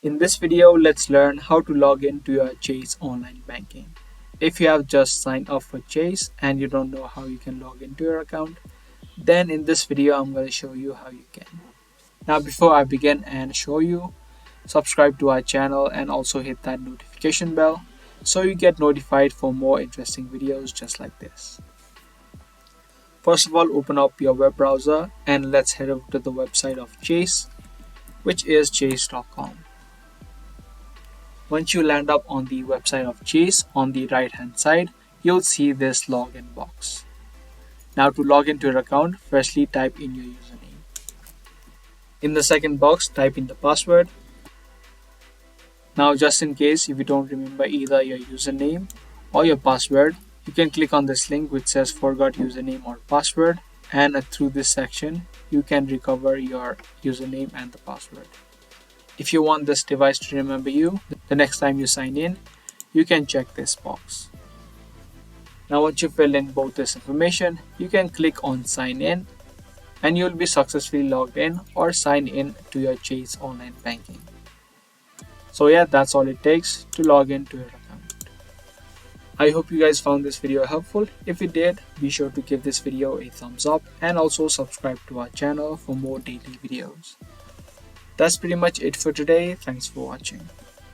In this video, let's learn how to log into your Chase online banking. If you have just signed up for Chase and you don't know how you can log into your account, then in this video, I'm going to show you how you can. Now, before I begin and show you, subscribe to our channel and also hit that notification bell so you get notified for more interesting videos just like this. First of all, open up your web browser and let's head over to the website of Chase, which is chase.com. Once you land up on the website of Chase, on the right hand side, you'll see this login box. Now to log into your account, firstly type in your username. In the second box, type in the password. Now just in case if you don't remember either your username or your password, you can click on this link which says forgot username or password, and through this section you can recover your username and the password. If you want this device to remember you, the next time you sign in, you can check this box. Now once you fill in both this information, you can click on sign in and you'll be successfully logged in or sign in to your Chase online banking. So yeah, that's all it takes to log into your account. I hope you guys found this video helpful. If you did, be sure to give this video a thumbs up and also subscribe to our channel for more daily videos. That's pretty much it for today. Thanks for watching.